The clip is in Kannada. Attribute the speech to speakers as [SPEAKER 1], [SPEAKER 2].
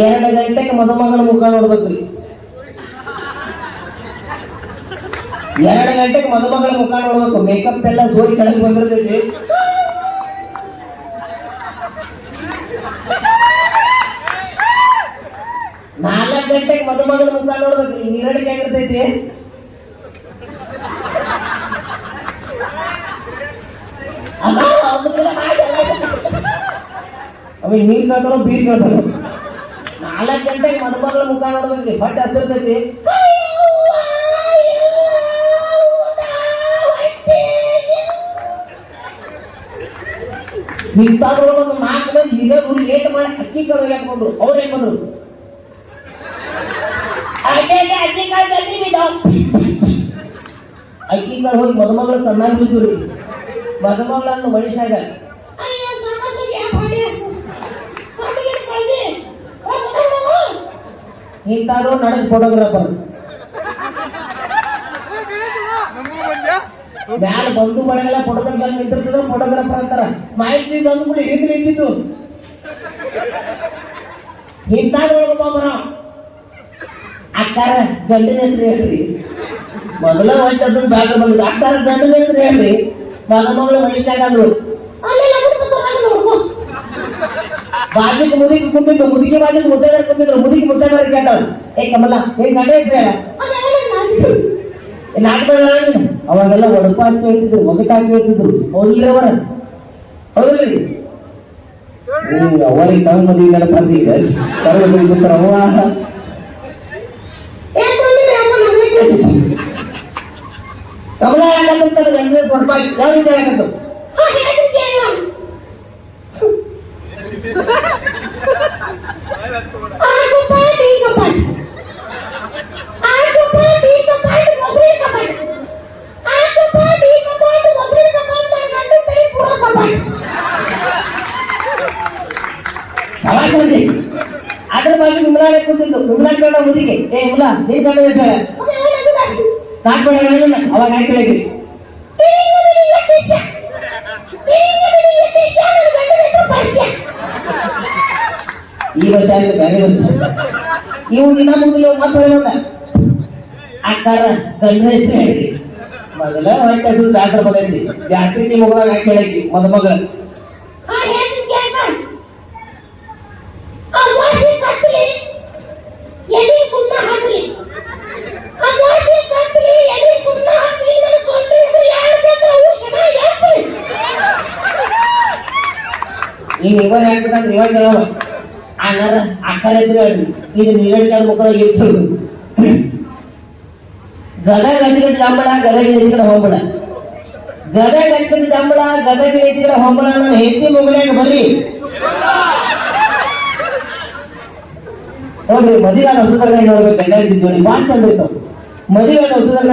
[SPEAKER 1] 2 ಗಂಟೆಗೆ ಮದುಮಗಳ ಮುಖ ನೋಡ್ಬೇಕ್ರಿ. 2 ಗಂಟೆಗೆ ಮದುಮಗಳ ಮುಖ ನೋಡ್ಬೇಕು. ಮೇಕಪ್ ಎಲ್ಲ ಸೋರಿ ಕೆಳಗೆ ಬಂದಿರ್ತೈತಿ. 4 ಗಂಟೆಗೆ ಮದುಮಗಳ ಮುಖ ನೋಡ್ಬೇಕ್ರಿ. ನೀರಡಿಕೆ ಆಗಿರ್ತೈತಿ. ಅವ ನೀರ್ ಕೇಳ್ತಾನೋ ಬೀರ್ ಕೇಳ್ತಾನೋ. 4 ಗಂಟೆಗೆ ಮದುಮಗಳ ಮುಖ ನೋಡ್ಬೇಕ್ರಿ. ಬಟ್ ಹಸಿರ್ತೈತಿ. ಇಂಥದ್ರೊಳಗೆ ಒಂದು 4 ಮಂದಿ ಹಿರಿಯರು ಲೇಟ್ ಮಾಡಿ ಅಕ್ಕಿ ಕಾಳು ಯಾಕೆ ಬಂದ್ರು? ಅವ್ರು ಏನ್ ಬಂದ್ರು? ಅಕ್ಕಿ ಕಾಳು ಜಲ್ದಿ ಬಿಡು. ಅಕ್ಕಿ ಕಾಳು ಹೋಗಿ ಮದುಮಗಳು ಕಣ್ಣಾಗಿ ಬಿದ್ದುರಿ. ಮದುಮಗಳನ್ನು ಮನುಷ್ಯಾಗ ಇಂಥವ್ರು ನಡೆದ್ ಫೋಟೋಗ್ರಾಫರ್ ಮ್ಯಾಲ ಬಂದು ಬಳಗೆಲ್ಲ ಫೋಟೋಗ್ರಾಫರ್ ನಿಂತಿರ್ತದ. ಫೋಟೋಗ್ರಾಫರ್ ಅಂತಾರ. ಸ್ಮೈಲ್ ಪ್ಲೀಸ್ ಅಂದ್ಬಿಟ್ಟು ಹಿಂದೆ ನಿಂತಿದ್ದು. ಇಂಥದ್ರೊಳಗಪ್ಪ ಬರ ಅಕ್ಕಾರ ಗಂಡನ ಹೆಸರು ಹೇಳ್ರಿ. ಮೊದಲ ಒಂದ್ ಡಜನ್ ಬ್ಯಾಗ್ ಬಂದಿದ್ದು. ಅಕ್ಕಾರ ಗಂಡನ ಹೆಸರು ಹೇಳ್ರಿ. ಮದುಮಗಳು ಮನುಷ್ಯಾಗ ಅಂದ್ರು. ಬಾಜಿಗೆ ಮುದುಕಿ ಕುಂತಿದ್ದು. ಮುದುಕಿ ಬಾಜಿಗೆ ಮುಟ್ಟೆದಾರ ಕುಂತಿದ್ರು. ಮುದುಕಿ ಮುಟ್ಟೆದಾರ ಕೇಳ್ತಾಳ, ಏ ಕಮಲ ನೀನ್ ಗಂಡ ಹೆಸರು ಹೇಳ. ಅವಾಗೆಲ್ಲ ಒಡಪ ಹಚ್ಚಿ ಹೇಳ್ತಿದ್ರು, ಒಗಟಾಕಿ ಹೇಳ್ತಿದ್ರು. ಅವ್ರಿಲ್ಲವರ ಹೌದ್ರಿ. ಅವರಿಗೆ ತಮ್ಮ ಮದುವೆ ನೆನಪಾದಿಗ ತರಗತಿ ಬಿಡ್ತಾರ. ಅವ್ವ ಕಮಲ ಯಾಕಂತ ಗಂಡ ಸ್ವಲ್ಪ ಯಾವ ರೀತಿ ಯಾಕಂತ ಅದ್ರ ಬಗ್ಗೆ ವಿಮಲಾ ಕೂತಿದ್ದು. ವಿಮಲಾ ಕೇಳ ಮುದಿಗೆ, ಏ ವಿಮಲಾ ನೀನ್ ಗಂಡ ಹೆಸರು ಹೇಳ. ಅವಾಗ ಆಯ್ಕೆ ಹೇಳಿದ್ರಿ. ಈ ವರ್ಷ ಆಯ್ತು ಬೇರೆ ವರ್ಷ. ಇವು ದಿನ ಮುಗಿದ ಮತ್ತೆ ಹೇಳೋದ ಅಕ್ಕಾರ ಗಂಡ ಹೆಸರು ಹೇಳಿದ್ರಿ. ಮೊದಲ ಹೊಟ್ಟೆ ಹೆಸರು ಬ್ಯಾಸರ ಬಂದೈತಿ. ಬ್ಯಾಸರಿಗೆ ಹೋದಾಗ ಆಯ್ಕೆ ಹೇಳಿದ್ರಿ ಮದುಮಗಳ. ನೀನ್ ಇವಾಗ ಹಾಕ್ಬಿಟ್ಟಂದ್ರೆ ಇವಾಗ ಹೇಳವ ಅಣ್ಣಾರ ಅಕ್ಕರ ಹೆಸರು ಹೇಳ್ರಿ. ಇದು ನೀರಡಿಕೆ ಮುಖದಾಗ ಇರ್ತುದು. ಗದಗ ಹಚ್ಚಿಬಿಟ್ಟು ಡಂಬಳ, ಗದಗ ನಿಂತ್ಕಡೆ ಹೋಗ್ಬೇಡ. ಗದಗ ಹಚ್ಚಿಬಿಟ್ಟು ಡಂಬಳ, ಗದಗ ನಿಂತ್ಕಡೆ ಹೋಗ್ಬೇಡ. ನಮ್ಮ ಹೆಂಡತಿ ಮುಗಿದಾಗ ಬರ್ರಿ ನೋಡ್ರಿ. ಮದುವೆ ಹೊಸದಾಗ ನೋಡ್ಬೇಕು. ಗಂಡ ಜೋಡಿ ಭಾಳ ಚಂದ ಇರ್ತಾವ. ಮದುವೆ ಹೊಸದಾಗ